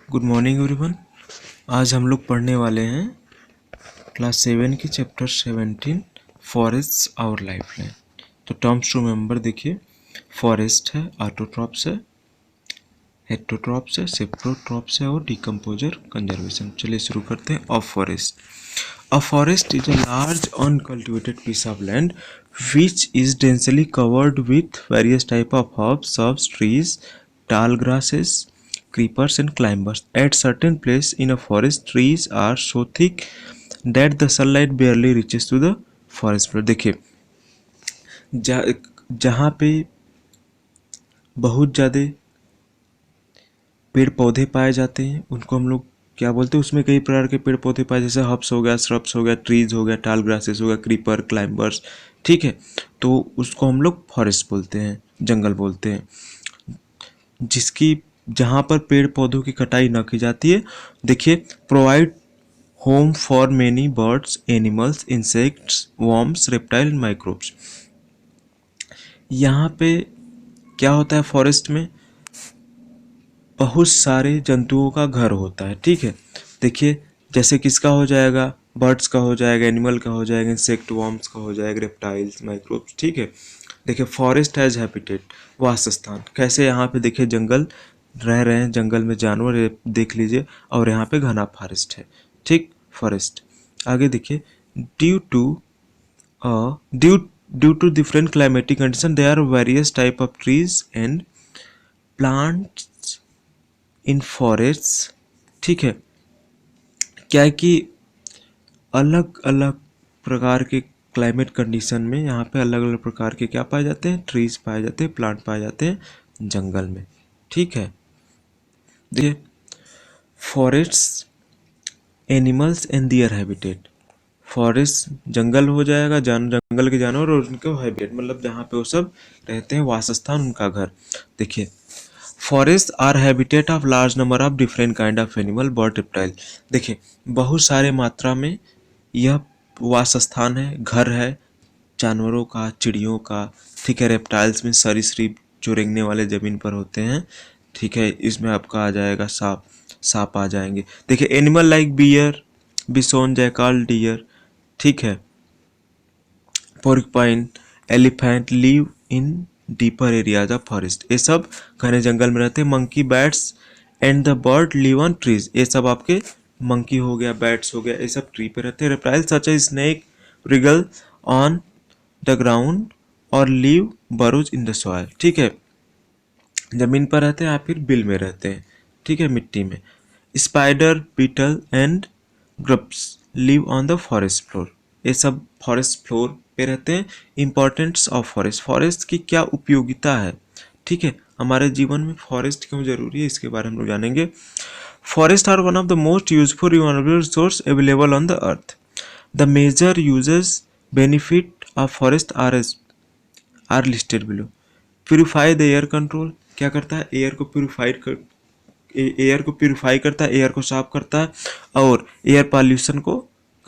Good morning everyone. आज हम लोग पढ़ने वाले हैं क्लास 7 की चैप्टर 17 फॉरेस्ट्स आवर लाइफलाइन। तो टर्म्स टू मेंबर देखिए, फॉरेस्ट है, ऑटोट्रॉप्स है, हेटेरोट्रॉप्स है, सेप्रोट्रॉप्स है और डिकम्पोजर कंजर्वेशन। चलिए शुरू करते हैं। Of forest, a forest is a large uncultivated piece of land which is densely covered with various type of herbs, shrubs, trees, tall grasses, creepers and climbers. At certain place in a forest, trees are so thick that the sunlight barely reaches to the forest floor. देखिए, जहाँ पे बहुत ज़्यादा पेड़ पौधे पाए जाते हैं उनको हम लोग क्या बोलते हैं, उसमें कई प्रकार के पेड़ पौधे पाए, जैसे हब्स हो गया, श्रब्स हो गया, ट्रीज हो गया, टाल ग्रासेस हो गया, क्रीपर, क्लाइंबर्स, ठीक है। तो उसको हम लोग फॉरेस्ट बोलते हैं, जंगल बोलते हैं, जिसकी जहाँ पर पेड़ पौधों की कटाई न की जाती है। देखिए, provide home for many birds, animals, insects, worms, reptile, microbes. यहाँ पे क्या होता है, फॉरेस्ट में बहुत सारे जंतुओं का घर होता है, ठीक है। देखिए, जैसे किसका हो जाएगा, बर्ड्स का हो जाएगा, एनिमल का हो जाएगा, इंसेक्ट, वर्म्स का हो जाएगा, रेप्टाइल्स, माइक्रोब्स, ठीक है। देखिए, फॉरेस्ट एज हैबिटेट, वासस्थान। कैसे यहाँ पे देखिए जंगल रह रहे हैं, जंगल में जानवर देख लीजिए, और यहाँ पे घना फॉरेस्ट है, ठीक, फॉरेस्ट। आगे देखिए, due to due to different climatic condition there are various type of trees and plants in forest, ठीक है। क्या है कि अलग अलग प्रकार के क्लाइमेट कंडीशन में यहाँ पे अलग अलग प्रकार के क्या पाए जाते हैं, ट्रीज पाए जाते हैं, प्लांट पाए जाते हैं जंगल में, ठीक है। देखिए, forest animals and their habitat. Forest जंगल हो जाएगा, जंगल के जानवर और उनका हैबिटेट, मतलब जहाँ पे वो सब रहते हैं, वासस्थान, उनका घर। देखिए, forest are habitat of large number of different kind of animal, bird, reptile. देखिए, बहुत सारे मात्रा में यह वासस्थान है, घर है जानवरों का, चिड़ियों का, ठीक है। रेप्टाइल्स में सरीसृप जो रेंगने वाले जमीन पर होते हैं, ठीक है। इसमें आपका आ जाएगा सांप आ जाएंगे। देखिए, animal like bear, bison, jackal, deer, ठीक है, porcupine, elephant live in deeper areas of forest. ये सब घने जंगल में रहते हैं। Monkey, bats and the bird live on trees. ये सब आपके मंकी हो गया, बैट्स हो गया, ये सब ट्री पे रहते हैं। Reptile such as snake wriggle on the ground और live burrows in the soil, ठीक है। जमीन पर रहते हैं या फिर बिल में रहते हैं, ठीक है, मिट्टी में। Spider, beetle and grubs live on the forest floor. ये सब फॉरेस्ट फ्लोर पे रहते हैं। इंपॉर्टेंस ऑफ फॉरेस्ट, फॉरेस्ट की क्या उपयोगिता है, ठीक है, हमारे जीवन में फॉरेस्ट क्यों जरूरी है, इसके बारे में हम लोग जानेंगे। Forest are one of the most useful renewable resource available on the earth. The major uses benefit of forest are listed below. Purify the air control, क्या करता है, एयर को प्यूरिफाई करता है, एयर को साफ करता है और एयर पॉल्यूशन को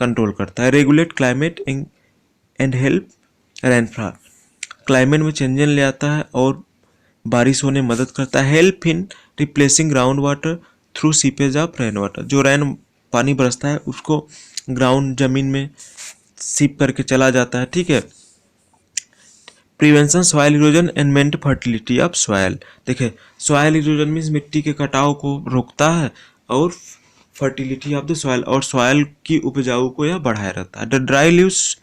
कंट्रोल करता है। Regulate climate and help rainfall, climate में चेंजेस ले आता है और बारिश होने में मदद करता है। Help in replacing ground water through seepage of rain water, जो रेन पानी बरसता है उसको ग्राउंड जमीन में सीप करके चला जाता है, ठीक है। Prevention soil erosion and maintain fertility of soil. देखिए, सॉइल इरोजन मीन्स मिट्टी के कटाव को रोकता है और फर्टिलिटी ऑफ द सॉइल, और सॉइल की उपजाऊ को यह बढ़ाए रहता है। The dry leaves,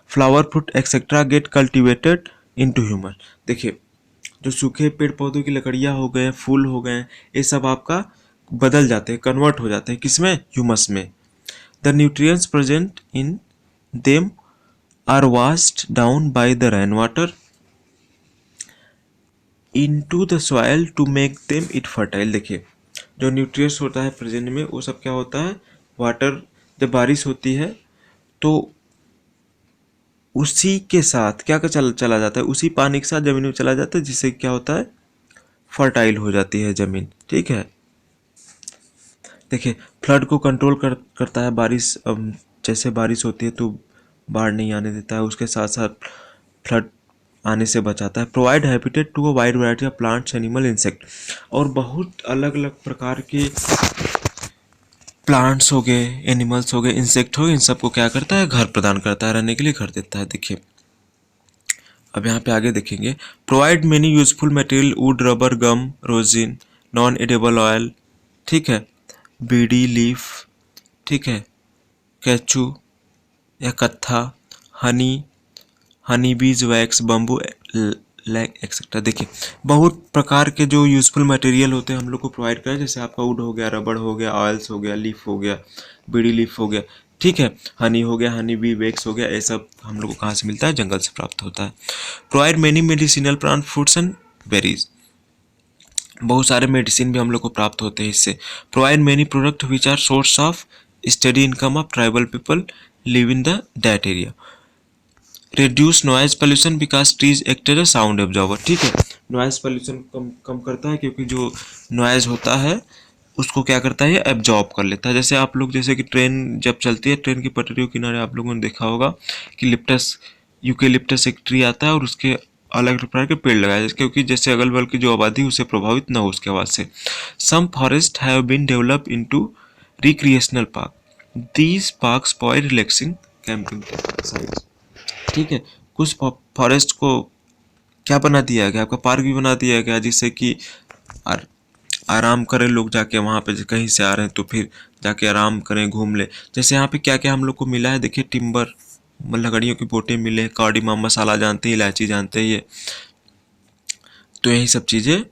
flower, fruit etcetera get cultivated into human. देखिए, जो सूखे पेड़ पौधों की लकड़ियाँ हो गए, फूल हो गए, ये सब आपका बदल जाते हैं, कन्वर्ट हो जाते हैं किसमें, ह्यूमस में। The nutrients present in them are washed down by the rainwater into the soil to make them it fertile। देखिए, जो न्यूट्रिएंट्स होता है प्रेजेंट में, वो सब क्या होता है, वाटर, जब बारिश होती है तो उसी के साथ क्या चला जाता है, उसी पानी के साथ जमीन में चला जाता है, जिससे क्या होता है, फर्टाइल हो जाती है जमीन, ठीक है। देखिए, फ्लड को कंट्रोल करता है बारिश। जैसे बारिश होती है तो बाढ़ नहीं आने देता है, उसके साथ साथ फ्लड आने से बचाता है। Provide habitat to a wide variety of plants, animal, insect, और बहुत अलग अलग प्रकार के प्लांट्स हो गए, एनिमल्स हो गए, इंसेक्ट हो गए, इन सबको क्या करता है, घर प्रदान करता है, रहने के लिए घर देता है। देखिए अब यहाँ पे आगे देखेंगे, provide many useful material, wood, rubber, gum, rosin, non edible oil, ठीक है, बीड़ी लीफ, ठीक है, कैचू या कत्था, हनी, हनी बीज, वैक्स, बम्बू, लैक एक्सेट्रा। देखिए बहुत प्रकार के जो यूजफुल मटेरियल होते हैं हम लोग को प्रोवाइड करें, जैसे आपका वुड हो गया, रबड़ हो गया, ऑयल्स हो गया, लीफ हो गया, बीड़ी लीफ हो गया, ठीक है, हनी हो गया, हनी बी, वैक्स हो गया, ये सब हम लोग को कहाँ से मिलता है, जंगल से प्राप्त होता है। Provide many medicinal plant, fruits and berries, बहुत सारे मेडिसिन भी हम लोग को प्राप्त होते हैं इससे। Provide many product which are source of steady income of tribal people live in the that area. Reduce noise pollution because trees act as a sound absorber, ठीक है, नॉइज पोल्यूशन कम कम करता है क्योंकि जो नॉइज होता है उसको क्या करता है, ये एब्जॉर्ब कर लेता है। जैसे आप लोग, जैसे कि ट्रेन जब चलती है, ट्रेन की पटरियों के किनारे आप लोगों ने देखा होगा कि लिप्टस, यूकेलिप्टस एक ट्री आता है और उसके अलग प्रकार के पेड़ लगाए, क्योंकि जैसे अगल बगल की जो आबादी उसे प्रभावित न हो उसके आवाज से। Some forest have been develop into recreational park, these parks provide relaxing camping sites, ठीक है, कुछ फॉरेस्ट को क्या बना दिया गया, आपका पार्क भी बना दिया गया, जिससे कि आराम करें लोग जाके वहाँ पे, कहीं से आ रहे हैं तो फिर जाके आराम करें, घूम ले। जैसे यहाँ पे क्या क्या हम लोग को मिला है, देखिए टिम्बर, लकड़ियों की बोटें मिले, कार्डिमम मसाला जानते हैं, इलायची जानते हैं, ये तो यही सब चीज़ें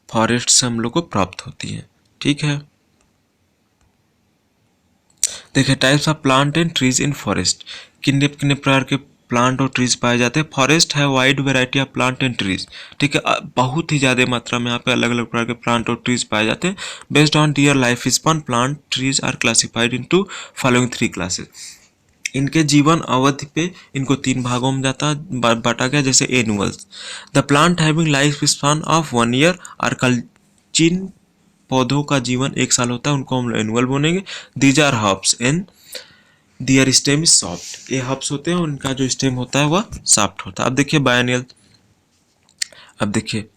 फॉरेस्ट से हम लोग को प्राप्त होती हैं, ठीक है। देखिए types of plant and trees in forest, कितने कितने प्रकार के प्लांट और ट्रीज पाए जाते हैं। फॉरेस्ट है wide variety of plant and trees, ठीक है, बहुत ही ज़्यादा मात्रा में यहाँ पे अलग अलग प्रकार के प्लांट और ट्रीज पाए जाते हैं। Based on their life span, plant trees are classified into following 3 classes. इनके जीवन अवधि पे इनको 3 भागों में बांटा गया, जैसे annuals, the plant having life span of 1 year or कल, जिन पौधों का जीवन 1 साल होता है उनको हम एनुअल बोलेंगे। These are herbs and their stem is soft, ये हर्ब्स होते हैं और इनका जो स्टेम होता है वह सॉफ्ट होता है। अब देखिए बायनियल, अब देखिए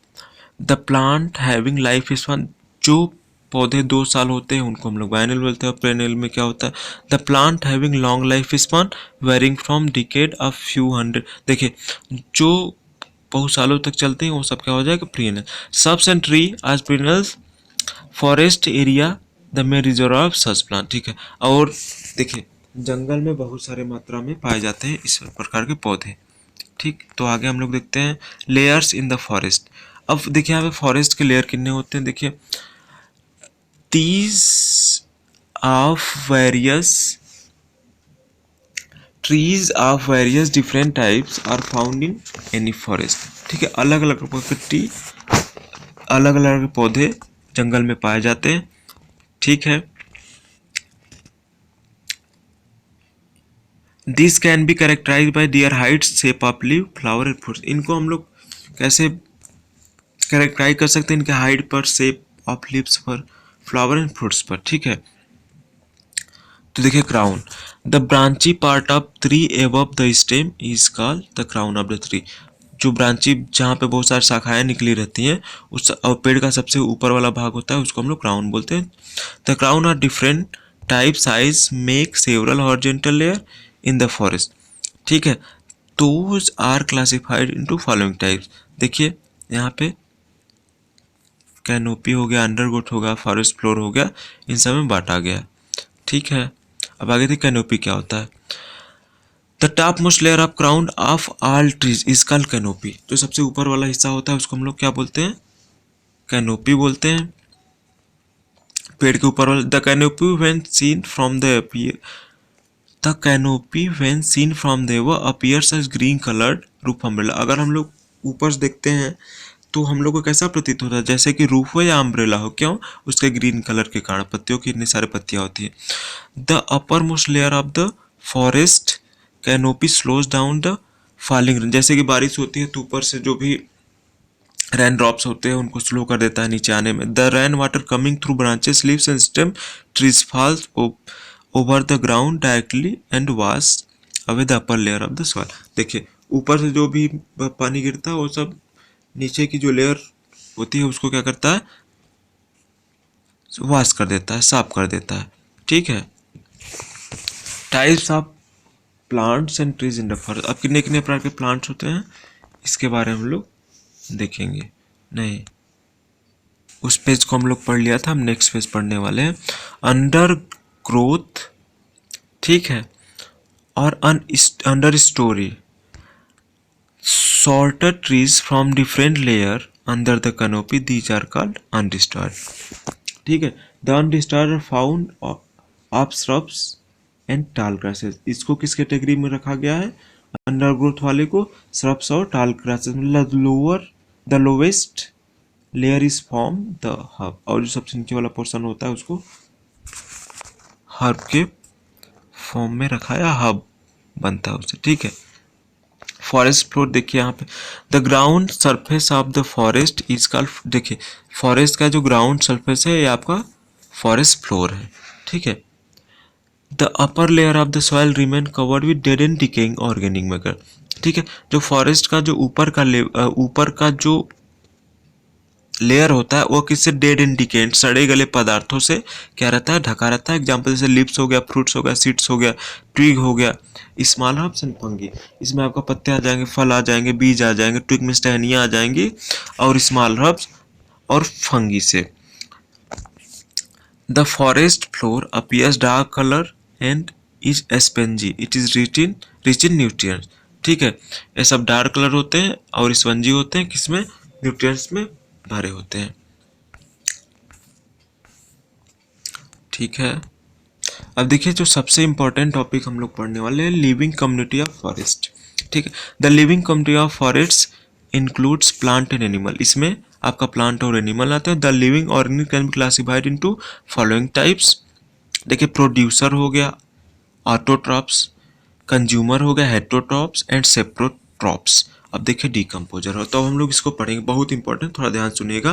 the plant having life span, जो पौधे 2 साल होते हैं उनको हम लोग बायनियल बोलते हैं। पेरेनियल में क्या होता है, the plant having long life span varying from decade of few hundred, देखिए जो बहुत सालों तक चलते हैं वो सब क्या हो जाएगा, पेरेनियल। सब्स एंड ट्री आज perennials, forest area the main reserve of such plant, ठीक है। और देखिए जंगल में बहुत सारे मात्रा में पाए जाते हैं इस प्रकार के पौधे, ठीक। तो आगे हम लोग देखते हैं लेयर्स इन द फॉरेस्ट। अब देखिए यहाँ पे फॉरेस्ट के लेयर कितने होते हैं, देखिए these of various trees of various different types are found in any forest, ठीक है, अलग अलग प्रकार के ट्री, अलग अलग पौधे जंगल में पाए जाते हैं, ठीक है। This can be characterize by their height, shape of leave, flower and fruits, इनको हम लोग कैसे कैरेक्टराइज कर सकते हैं, इनके हाइट पर, शेप ऑफ लीव्स पर, फ्लावर एंड फ्रूट्स पर, ठीक है। तो देखिए crown, the branchy part of tree above the stem is called the crown of the tree, जो ब्रांची जहाँ पे बहुत सारी शाखाएं निकली रहती हैं उस और पेड़ का सबसे ऊपर वाला भाग होता है उसको हम लोग क्राउन बोलते हैं। The crown are different type size make several horizontal layer in the forest, ठीक है। Those are classified into following types, देखिए यहाँ पे कैनोपी हो गया, अंडरवुड होगा, फॉरेस्ट फ्लोर हो गया, इन सब में बांटा गया, ठीक है। अब आगे देखिए कैनोपी क्या होता है, the top most layer of crown of all trees is called canopy, जो सबसे ऊपर वाला हिस्सा होता है उसको हम लोग क्या बोलते हैं, कैनोपी बोलते हैं, पेड़ के ऊपर वाला। The canopy when seen from the the canopy when seen from the वो appears as green coloured roof umbrella, अगर हम लोग ऊपर से देखते हैं तो हम लोग को कैसा प्रतीत होता है, जैसे कि रूफ हो या अम्ब्रेला हो, क्यों, उसके ग्रीन कलर के कारण, पत्तियों की इतनी सारी पत्तियां होती है। The upper most layer of the forest canopy slows down the falling rain, जैसे कि बारिश होती है तो ऊपर से जो भी रेन ड्रॉप्स होते हैं उनको स्लो कर देता है नीचे आने में। The rain water coming through branches leaves and stem trees falls over the ground directly and wash away the upper layer of the soil, देखिए ऊपर से जो भी पानी गिरता है वो सब नीचे की जो लेयर होती है उसको क्या करता है, वॉश कर देता है, साफ कर देता है। ठीक है। Types of plants and trees in the forest. अब कितने कितने प्रकार के प्लांट्स होते हैं इसके बारे में हम लोग देखेंगे। नहीं, उस पेज को हम लोग पढ़ लिया था, हम नेक्स्ट पेज पढ़ने वाले हैं। अंडर ग्रोथ, ठीक है, और under story shorter trees from different layer under the canopy, these are called undisturbed। ठीक है। The undisturb are found of shrubs and tall grasses. इसको किस कैटेगरी में रखा गया है, अंडरग्रोथ वाले को श्रब्स और टाल ग्रासेस। मतलब lower the lowest layer is form the herb, और जो सबसे नीचे वाला पोर्शन होता है उसको हर्ब के फॉर्म में रखा है, हर्ब बनता है उससे। ठीक है। फॉरेस्ट फ्लोर देखिए यहाँ पे, the ground surface of the forest is called, देखिए फॉरेस्ट का जो ग्राउंड सरफेस है ये आपका फॉरेस्ट फ्लोर है। ठीक है। The upper layer of the soil remain covered with dead and decaying organic matter. ठीक है। जो फॉरेस्ट का जो ऊपर का जो लेयर होता है वो किससे, डेड एंड डिकेड, सड़े गले पदार्थों से क्या रहता है, ढका रहता है। एग्जाम्पल जैसे लिप्स हो गया, फ्रूट्स हो गया, सीड्स हो गया, ट्विग हो गया, स्मॉल हर्ब्स एंड फंगी। इसमें आपका पत्ते आ जाएंगे, फल आ जाएंगे, बीज आ जाएंगे, ट्विग में टहनियाँ आ जाएंगी, और स्मॉल हर्ब्स और फंगी से। The forest floor appears dark colour and is spongy, it is rich in nutrients. ठीक है। ये सब डार्क कलर होते हैं और स्पंजी होते हैं, किसमें, न्यूट्रिएंट्स में भरे होते हैं। ठीक है। अब देखिए जो सबसे इंपॉर्टेंट टॉपिक हम लोग पढ़ने वाले हैं, लिविंग कम्युनिटी ऑफ फॉरेस्ट। ठीक है। The living community of forest includes plant and animal. इसमें आपका प्लांट और एनिमल आते हैं। The living organism can be classified into following types. देखिए प्रोड्यूसर हो गया, ऑटोट्रॉप्स, कंज्यूमर हो गया, हेटरोट्रॉप्स एंड सेप्रोट्रॉप्स। अब देखिए डिकम्पोजर हो, तो हम लोग इसको पढ़ेंगे, बहुत इंपॉर्टेंट, थोड़ा ध्यान सुनिएगा।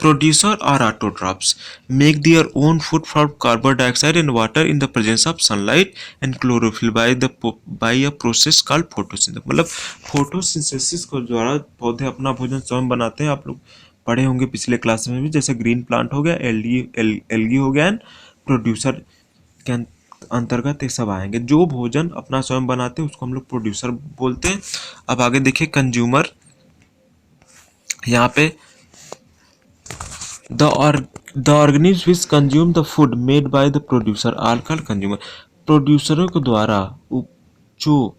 प्रोड्यूसर और autotrophs make their own food from carbon dioxide and water in the presence of sunlight and chlorophyll by a process called photosynthesis. मतलब फोटोसिंथेसिस को द्वारा पौधे अपना भोजन स्वयं बनाते हैं। आप लोग पढ़े होंगे पिछले क्लास में भी, जैसे ग्रीन प्लांट हो गया, एल्गी हो गया, एंड प्रोड्यूसर के अंतर्गत ये सब आएंगे। जो भोजन अपना स्वयं बनाते हैं उसको हम लोग प्रोड्यूसर बोलते हैं। अब आगे देखिए कंज्यूमर, यहाँ पे the organism which consume the food made by the producer are called consumer. प्रोड्यूसरों के द्वारा जो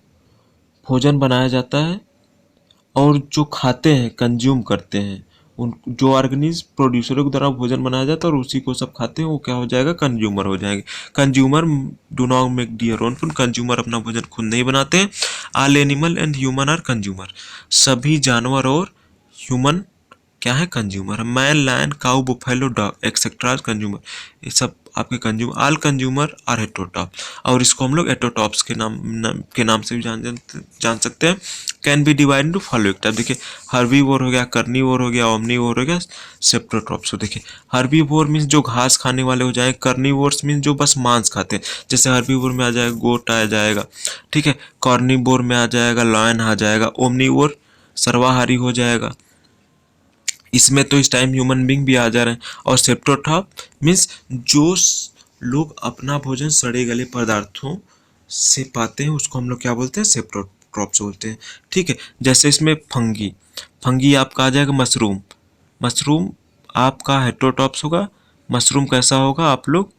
भोजन बनाया जाता है और जो खाते हैं, कंज्यूम करते हैं, उन जो ऑर्गेनिज्म प्रोड्यूसरों के द्वारा भोजन बनाया जाता है और उसी को सब खाते हैं, वो क्या हो जाएगा, कंज्यूमर हो जाएंगे। Consumer do not make their own food, consumer अपना भोजन खुद नहीं बनाते हैं। All animal and human are consumer, सभी जानवर और ह्यूमन क्या है, कंज्यूमर है। Man, lion, cow, buffalo, dog etcetera consumer, ये सब आपके consumer, all consumer are heterotroph. और इसको हम लोग एटोटॉप्स के नाम से भी जान सकते हैं। Can be divide into following type. देखिए हर्बीवोर हो गया, कर्नीवोर हो गया, ओमनीवोर हो गया, सेप्रोट्रॉप्स। देखिए हर्बीवोर मीन्स जो घास खाने वाले हो जाए, कर्नीवोर्स मीन्स जो बस मांस खाते हैं। जैसे हर्बीवोर में आ जाएगा गोट आ जाएगा, ठीक है, कार्निवोर में आ जाएगा लायन आ जाएगा, ओमनीवोर सर्वाहारी हो जाएगा। इसमें तो इस टाइम ह्यूमन बींग भी आ जा रहे हैं। और सेप्टोट्रॉप मीन्स जो लोग अपना भोजन सड़े गले पदार्थों से पाते हैं उसको हम लोग क्या बोलते हैं, सेप्टोट्रॉप्स बोलते हैं। ठीक है। जैसे इसमें फंगी, फंगी आपका आ जाएगा मशरूम, मशरूम आपका हेटरोट्रॉप्स होगा। मशरूम कैसा होगा, आप लोग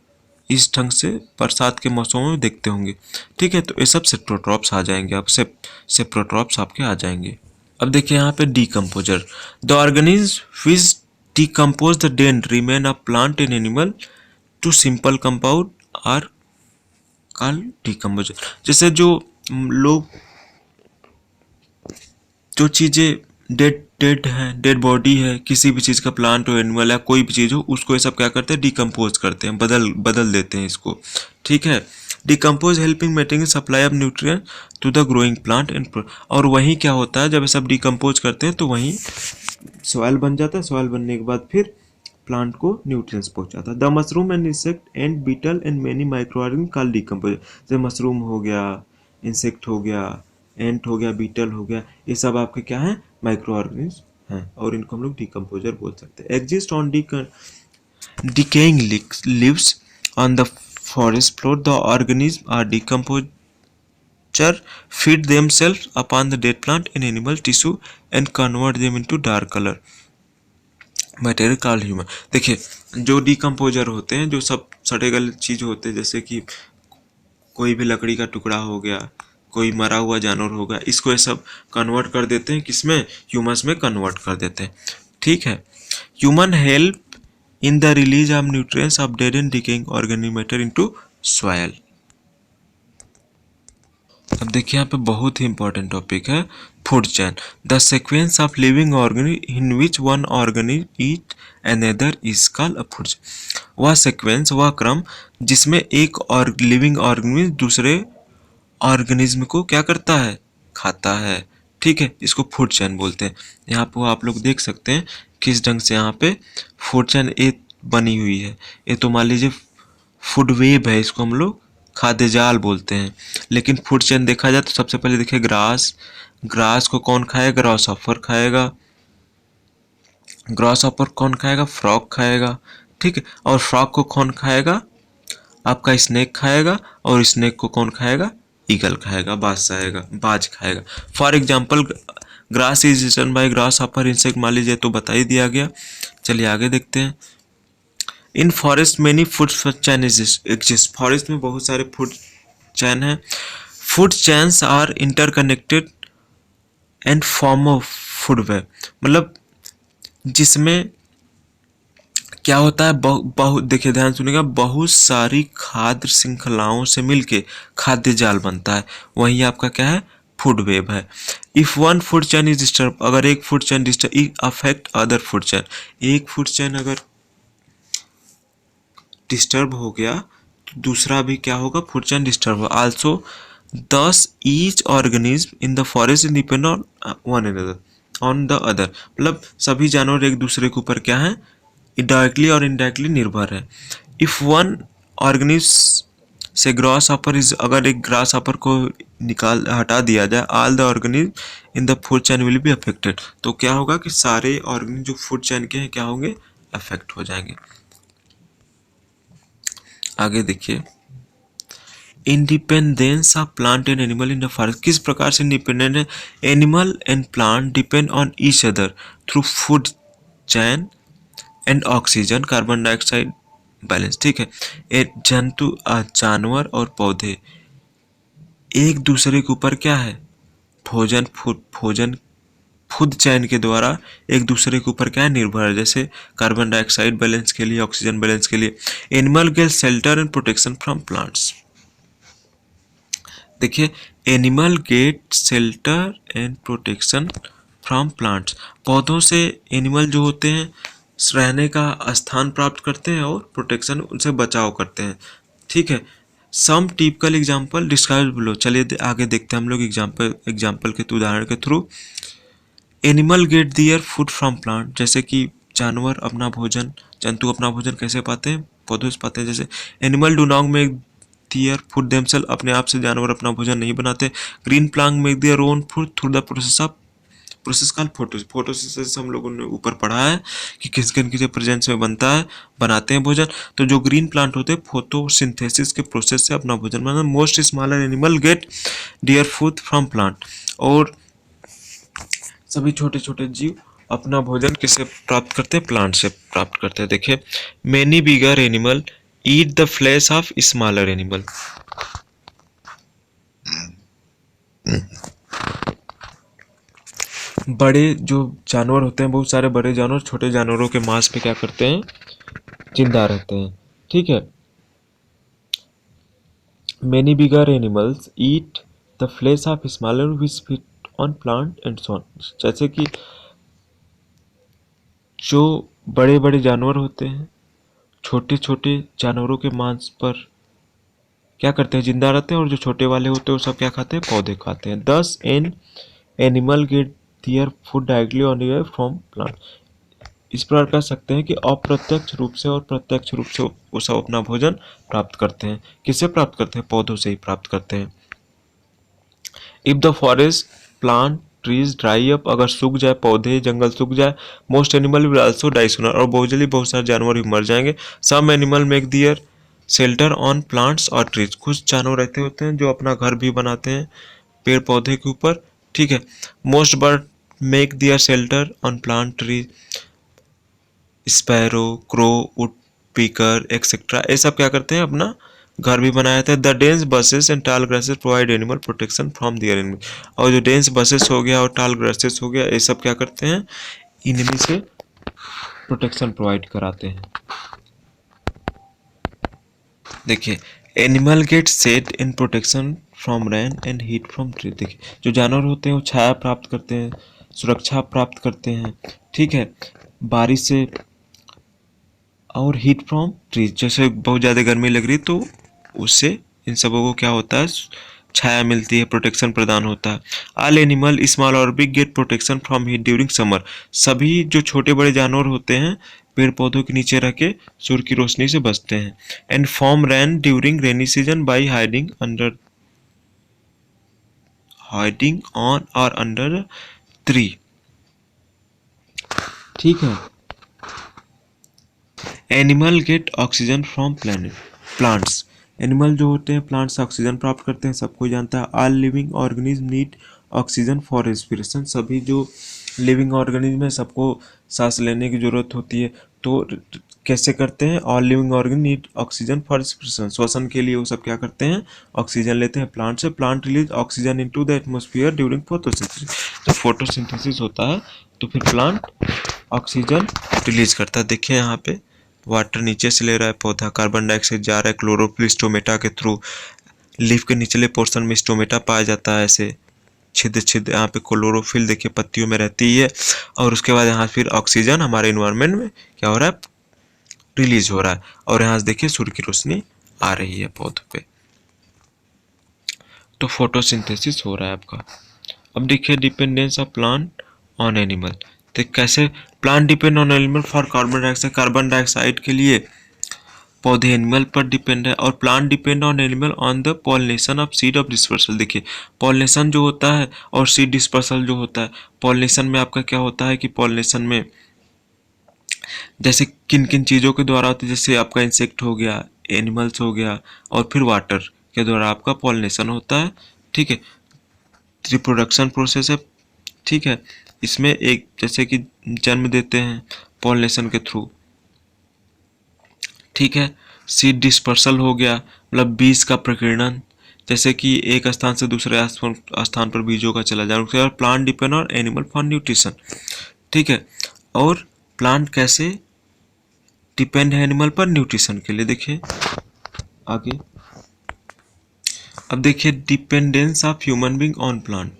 इस ढंग से बरसात के मौसमों में देखते होंगे। ठीक है। तो ये सब सेप्टोट्रॉप्स आ जाएंगे, आप सेप्टोट्रॉप्स आपके आ जाएंगे। अब देखिए यहाँ पे decomposer, the organism which decompose the dead remain of plant and animal to simple compound are called decomposer. जैसे जो लोग जो चीज़ें डेड है, डेड बॉडी है, किसी भी चीज़ का, प्लांट हो, एनिमल है, कोई भी चीज़ हो, उसको ये सब क्या करते हैं, डिकम्पोज करते हैं, बदल देते हैं इसको। ठीक है। Decompose helping maintain supply of nutrient to the growing plant and, और वहीं क्या होता है जब ये सब डिकम्पोज करते हैं तो वहीं सॉइल बन जाता है। सॉइल बनने के बाद फिर प्लांट को न्यूट्रिएंट्स पहुंचाता है। The mushroom and insect and beetle and many micro organism called decomposer. जैसे मशरूम हो गया, इंसेक्ट हो गया, एंट हो गया, बीटल हो गया, ये सब आपके क्या है, माइक्रो ऑर्गेनिज्म हैं, और इनको हम लोग डिकम्पोजर बोल सकते हैं। Exist on decaying leaves on the forest floor, the organisms are decomposer feed themselves upon the dead plant and animal tissue and convert them into dark color material called human. देखिए, जो decomposer होते हैं, जो सब सड़े गले चीज होते हैं, जैसे कि कोई भी लकड़ी का टुकड़ा हो गया, कोई मरा हुआ जानवर हो गया, इसको ये सब कन्वर्ट कर देते हैं, किसमें, ह्यूमस में कन्वर्ट कर देते हैं। ठीक है। Human help in the release of nutrients of dead and decaying organic matter into soil. अब देखिए यहाँ पे बहुत ही इंपॉर्टेंट टॉपिक है, food chain, the sequence of living organism in which one organism eat another is called a food chain. वह sequence, वह क्रम जिसमें एक और लिविंग ऑर्गेनिज्म दूसरे ऑर्गेनिज्म को क्या करता है, खाता है। ठीक है, इसको फूड चेन बोलते हैं। यहाँ पे आप लोग देख सकते हैं किस ढंग से यहाँ पे फूड चेन एक बनी हुई है। ये तो मान लीजिए फूड वेब है, इसको हम लोग खाद्य जाल बोलते हैं। लेकिन फूड चेन देखा जाए तो सबसे पहले देखिए ग्रास, ग्रास को कौन खाएगा, ग्रास ऑफर खाएगा, ग्रास ऑफर कौन खाएगा, फ्रॉग खाएगा। ठीक है, और फ्रॉग को कौन खाएगा, आपका स्नेक खाएगा, और स्नेक को कौन खाएगा, ईगल खाएगा, बाज खाएगा। For example grass is eaten by grasshopper insect, मान लीजिए, तो बता ही दिया गया। चलिए आगे देखते हैं। In forest many food chain exist, forest में बहुत सारे फूड चैन है। Food chains are interconnected and form of food web, मतलब जिसमें क्या होता है, बहुत देखिए ध्यान सुनिएगा, बहुत सारी खाद्य श्रृंखलाओं से मिलके खाद्य जाल बनता है, वही आपका क्या है, फूड वेब है। If one food chain is disturb, अगर एक food chain disturb, it affect other food chain, एक फूड चैन अगर डिस्टर्ब हो गया तो दूसरा भी क्या होगा, फूड चेन डिस्टर्ब होगा। आल्सो दस each organism in the forest depend on one another on the other, मतलब सभी जानवर एक दूसरे के ऊपर क्या है, डायरेक्टली और इनडायरेक्टली निर्भर है। इफ वन ऑर्गेनिज्म से ग्रास हॉपर इज, अगर एक ग्रास हॉपर को निकाल हटा दिया जाए, all the organism in the food chain will be affected, तो क्या होगा कि सारे ऑर्गेनिज्म जो फूड चेन के हैं क्या होंगे, अफेक्ट हो जाएंगे। आगे देखिए, independence of plant and animal in the forest, किस प्रकार से इंडिपेंडेंट है, animal and plant depend on each other through food chain and oxygen carbon dioxide balance. ठीक है, एक जंतु, जानवर और पौधे एक दूसरे के ऊपर क्या है, भोजन फूड चैन के द्वारा एक दूसरे के ऊपर क्या है, निर्भर है। जैसे कार्बन डाइऑक्साइड बैलेंस के लिए, ऑक्सीजन बैलेंस के लिए। Animal get shelter and protection from plants, देखिए animal get shelter and protection from plants, पौधों से एनिमल जो होते हैं रहने का स्थान प्राप्त करते हैं और प्रोटेक्शन, उनसे बचाव करते हैं। ठीक है, सम टिपिकल एग्जांपल डिस्क्राइब बिलो, चलिए आगे देखते हैं हम लोग एग्जांपल के उदाहरण के थ्रू। Animal get their food from plant, जैसे कि जानवर अपना भोजन, जंतु अपना भोजन कैसे पाते हैं, पौधों से पाते हैं। जैसे animal do not make their food themselves, अपने आप से जानवर अपना भोजन नहीं बनाते। Green plant make their own food through the process called photosynthesis, हम लोगों ने ऊपर पढ़ा है कि किस किन प्रेजेंस में बनता है, बनाते हैं भोजन। तो जो ग्रीन प्लांट होते हैं फोटोसिंथेसिस के प्रोसेस से अपना भोजन बनाते हैं। Most smaller animal get their food from plant, और सभी छोटे छोटे जीव अपना भोजन किससे प्राप्त करते हैं, प्लांट से प्राप्त करते हैं। देखिए many bigger animal eat the flash of smaller animal, बड़े जो जानवर होते हैं, बहुत सारे बड़े जानवर छोटे जानवरों के मांस पे क्या करते हैं, जिंदा रहते हैं। ठीक है, many bigger animals eat the flash of smaller which feed on plant and so on, जैसे कि जो बड़े बड़े जानवर होते हैं छोटे छोटे जानवरों के मांस पर क्या करते हैं, जिंदा रहते हैं, और जो छोटे वाले होते हैं वो सब क्या खाते हैं, पौधे खाते हैं। Thus an animal get their food directly on from plant, इस प्रकार कह सकते हैं कि अप्रत्यक्ष रूप से और प्रत्यक्ष रूप से वो सब अपना भोजन प्राप्त करते हैं। किससे प्राप्त करते हैं, पौधों से ही प्राप्त करते हैं। If the forest plant trees dry up, अगर सूख जाए पौधे जंगल सूख जाए, most animal will also die sooner, और बहुत सारे जानवर भी मर जाएंगे। Some animal make their shelter on plants और ट्रीज, कुछ जानवर रहते होते हैं जो अपना घर भी बनाते हैं पेड़ पौधे के ऊपर, ठीक है। Most bird make their shelter on plant tree, sparrow, crow, woodpecker etcetera, ये सब क्या करते हैं अपना घर भी बनाए थे। The dense bushes and tall grasses provide animal protection from their enemy, और जो डेंस बसेस हो गया और टाल ग्रासेस हो गया, ये सब क्या करते हैं इनमी से प्रोटेक्शन प्रोवाइड कराते हैं। देखिए, animal get set in protection from rain and heat from tree, देखिए जो जानवर होते हैं वो छाया प्राप्त करते हैं, सुरक्षा प्राप्त करते हैं, ठीक है, बारिश से और हीट फ्रॉम ट्रीज, जैसे बहुत ज़्यादा गर्मी लग रही तो उससे इन सबों को क्या होता है छाया मिलती है, प्रोटेक्शन प्रदान होता है। ऑल एनिमल स्मॉल और big get protection from heat during summer, सभी जो छोटे बड़े जानवर होते हैं पेड़ पौधों के नीचे रह के सूर्य की रोशनी से बचते हैं। And from rain during rainy season by hiding on और अंडर ट्री, ठीक है। Animal get oxygen from plants, animal जो होते हैं प्लांट से ऑक्सीजन प्राप्त करते हैं, सबको जानता है। All living organism need oxygen for respiration, सभी जो लिविंग ऑर्गेनिज्म है सबको सांस लेने की जरूरत होती है, तो कैसे करते हैं all living organism need oxygen for respiration, श्वसन के लिए वो सब क्या करते हैं ऑक्सीजन लेते हैं प्लांट से। Plant release oxygen into the atmosphere during photosynthesis, जब फोटोसिंथेसिस होता है तो फिर प्लांट ऑक्सीजन रिलीज करता है। देखिए यहाँ पे वाटर नीचे से ले रहा है पौधा, कार्बन डाइऑक्साइड जा रहा है क्लोरोफिल स्टोमेटा के थ्रू, लीफ के निचले पोर्शन में स्टोमेटा पाया जाता है, ऐसे छिद्र छिद्र यहाँ पे क्लोरोफिल देखिए पत्तियों में रहती है, और उसके बाद यहाँ फिर ऑक्सीजन हमारे इन्वायरमेंट में क्या हो रहा है रिलीज हो रहा है, और यहाँ से देखिए सूर्य की रोशनी आ रही है पौधों पे, तो फोटोसिंथेसिस हो रहा है आपका। अब देखिए dependence of plant on animal, तो कैसे plant depend on animal for carbon dioxide के लिए पौधे एनिमल पर डिपेंड है, और plant depend on animal on the pollination of seed of dispersal. देखिए पॉलिनेशन जो होता है और सीड डिस्पर्सल जो होता है, पॉलिनेशन में आपका क्या होता है कि पॉलिनेशन में जैसे किन किन चीज़ों के द्वारा होती है, जैसे आपका इंसेक्ट हो गया, एनिमल्स हो गया, और फिर वाटर के द्वारा आपका पॉलिनेशन होता है, ठीक है। रिप्रोडक्शन प्रोसेस है, ठीक है, इसमें एक जैसे कि जन्म देते हैं पॉलिनेशन के थ्रू, ठीक है। सीड डिस्पर्सल हो गया मतलब बीज का प्रकीर्णन, जैसे कि एक स्थान से दूसरे स्थान पर बीजों का चला जाना। और plant depend on animal for nutrition, ठीक है। और प्लांट कैसे डिपेंड है एनिमल पर न्यूट्रिशन के लिए, देखिए आगे। अब देखिए dependence of human being on plant,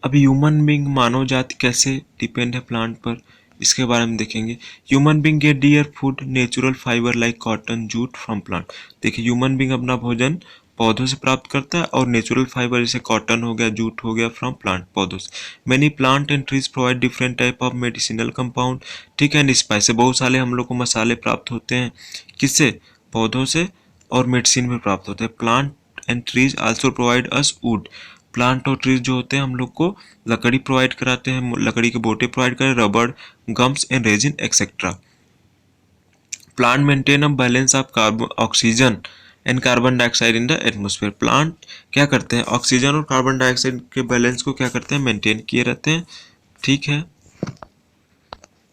अब ह्यूमन बीइंग मानव जाति कैसे डिपेंड है प्लांट पर, इसके बारे में देखेंगे। Human being get their food natural fibre like cotton jute from plant, देखिए ह्यूमन बीइंग अपना भोजन पौधों से प्राप्त करता है, और नेचुरल फाइबर जैसे कॉटन हो गया जूट हो गया फ्रॉम प्लांट पौधों से। Many plant and trees provide different type of medicinal compound, ठीक है, एंड स्पाइस, बहुत सारे हम लोग को मसाले प्राप्त होते हैं किससे पौधों से, और मेडिसिन में प्राप्त होते हैं। Plant and trees also provide us would, plant और ट्रीज जो होते हैं हम लोग को लकड़ी प्रोवाइड कराते हैं, लकड़ी के बोटे प्रोवाइड करें, रबड़, gums and resin etcetera. Plant maintain a balance of oxygen and carbon dioxide in the atmosphere, plant क्या करते हैं ऑक्सीजन और कार्बन डाइऑक्साइड के बैलेंस को क्या करते हैं मेंटेन किए रहते हैं, ठीक है।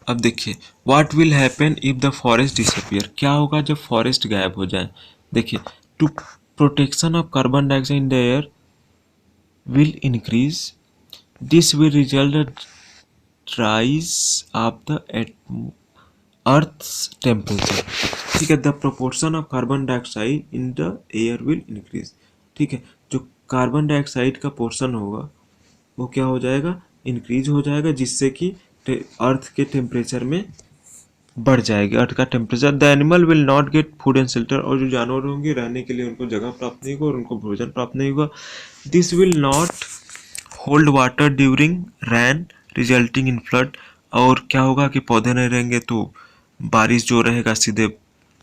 अब देखिए what will happen if the forest disappear, क्या होगा जब फॉरेस्ट गायब हो जाए। देखिए to protection of carbon dioxide in the air will increase, this will result in rise of the earth's temperature, ठीक है। the proportion of carbon dioxide in the air will increase, ठीक है, जो कार्बन डाइऑक्साइड का portion होगा वो क्या हो जाएगा इंक्रीज हो जाएगा, जिससे कि अर्थ के टेम्परेचर में बढ़ जाएगी, अर्थ का temperature. The animal will not get food and shelter, और जो जानवर होंगे रहने के लिए उनको जगह प्राप्त नहीं होगा और उनको भोजन प्राप्त नहीं होगा। This will not hold water during rain resulting in flood, और क्या होगा कि पौधे नहीं रहेंगे तो बारिश जो रहेगा सीधे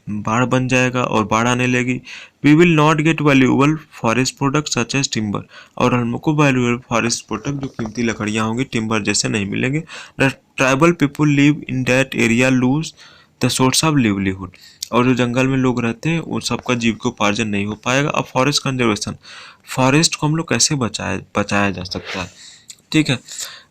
बाढ़ बन जाएगा और बाढ़ आने लगी। We will not get valuable forest product such as timber, और हमको वैल्यूएबल फॉरेस्ट प्रोडक्ट जो कीमती लकड़ियाँ होंगी टिम्बर जैसे नहीं मिलेंगे। The tribal people live in that area lose the source of livelihood, और जो जंगल में लोग रहते हैं उन सबका जीविकोपार्जन नहीं हो पाएगा। अब फॉरेस्ट कंजर्वेशन, फॉरेस्ट को हम लोग कैसे बचाया जा सकता है, ठीक है।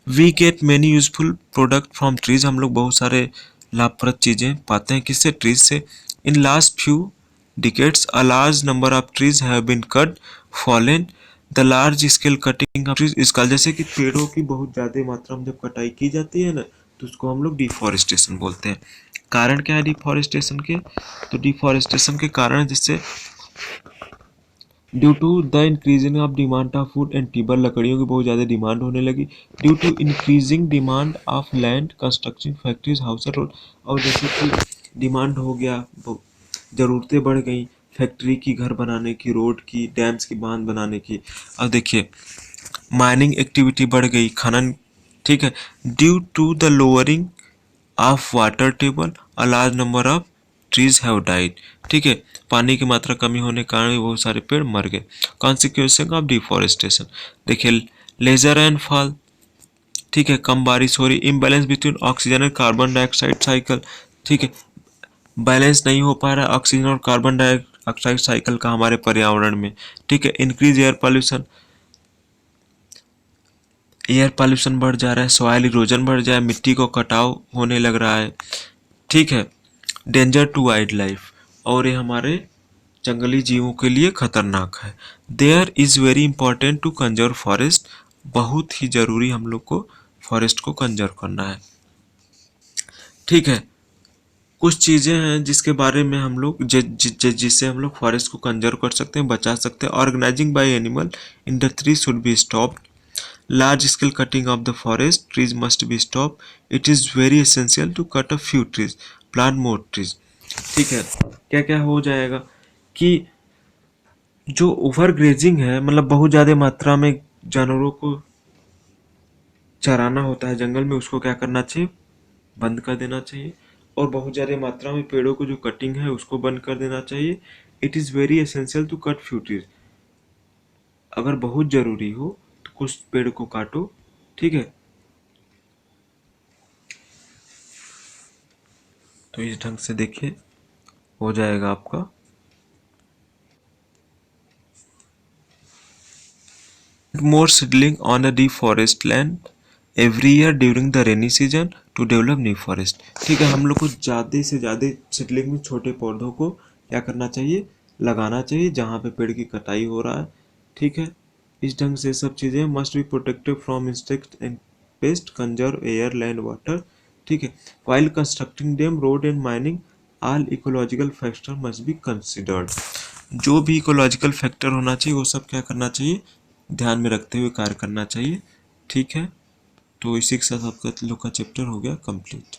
We get many useful product from trees, हम लोग बहुत सारे लाभप्रद चीज़ें पाते हैं किससे, ट्रीज से। In last few decades a large number of trees have been cut fallen, the large scale cutting of trees, इसका जैसे कि पेड़ों की बहुत ज़्यादा मात्रा में जब कटाई की जाती है ना तो उसको हम लोग डिफॉरेस्टेशन बोलते हैं। कारण क्या है डिफॉरेस्टेशन के, तो डिफॉरेस्टेशन के कारण जिससे due to the increasing of demand of food and timber, लकड़ियों की बहुत ज़्यादा डिमांड होने लगी। Due to increasing demand of land construction factories house road, और जैसे कि डिमांड हो गया, ज़रूरतें बढ़ गई फैक्ट्री की, घर बनाने की, रोड की, डैम्स की, बांध बनाने की। अब देखिए माइनिंग एक्टिविटी बढ़ गई, खनन, ठीक है। Due to the lowering of water table a large number of trees have died, ठीक है। पानी की मात्रा कमी होने के कारण भी बहुत सारे पेड़ मर गए। कॉन्सिक्वेंस ऑफ डिफॉरेस्टेशन, देखिए लेजर एंड फॉल, ठीक है, कम बारिश हो रही, imbalance between oxygen and carbon dioxide cycle, ठीक है, बैलेंस नहीं हो पा रहा है ऑक्सीजन और कार्बन डाइऑक्साइड साइकिल का हमारे पर्यावरण में, ठीक है। Increase air pollution, air pollution बढ़ जा रहा है, सॉइल इरोजन बढ़ जाए, मिट्टी को कटाव होने लग रहा है, ठीक है। डेंजर टू वाइल्ड लाइफ, और ये हमारे जंगली जीवों के लिए खतरनाक है। There is very important to conserve forest, बहुत ही ज़रूरी हम लोग को फॉरेस्ट को कंजर्व करना है, ठीक है। कुछ चीज़ें हैं जिसके बारे में हम लोग जिससे हम लोग फॉरेस्ट को कंजर्व कर सकते हैं, बचा सकते हैं। Organising by animal in the tree should be stopped, large scale cutting of the forest trees must be stopped, it is very essential to cut a few trees, plant more trees, ठीक है। क्या क्या हो जाएगा कि जो over grazing है, मतलब बहुत ज़्यादा मात्रा में जानवरों को चराना होता है जंगल में, उसको क्या करना चाहिए, बंद कर देना चाहिए। और बहुत ज़्यादा मात्रा में पेड़ों को जो कटिंग है उसको बंद कर देना चाहिए। It is very essential to cut few trees, अगर बहुत ज़रूरी हो तो कुछ पेड़ को काटो, ठीक है। तो इस ढंग से देखिए हो जाएगा आपका। More seedling on a deforest land every year during the rainy season to develop new forest, ठीक है। हम लोग को ज़्यादा से ज़्यादा सीडलिंग में छोटे पौधों को क्या करना चाहिए, लगाना चाहिए जहाँ पे पेड़ की कटाई हो रहा है, ठीक है। इस ढंग से सब चीज़ें must be protected from insect and paste, conserve air land water, ठीक है। While constructing dam road and mining all ecological factor must be considered, जो भी इकोलॉजिकल फैक्टर होना चाहिए वो सब क्या करना चाहिए, ध्यान में रखते हुए कार्य करना चाहिए, ठीक है। तो इसी के साथ आपका लोग का चैप्टर हो गया कंप्लीट।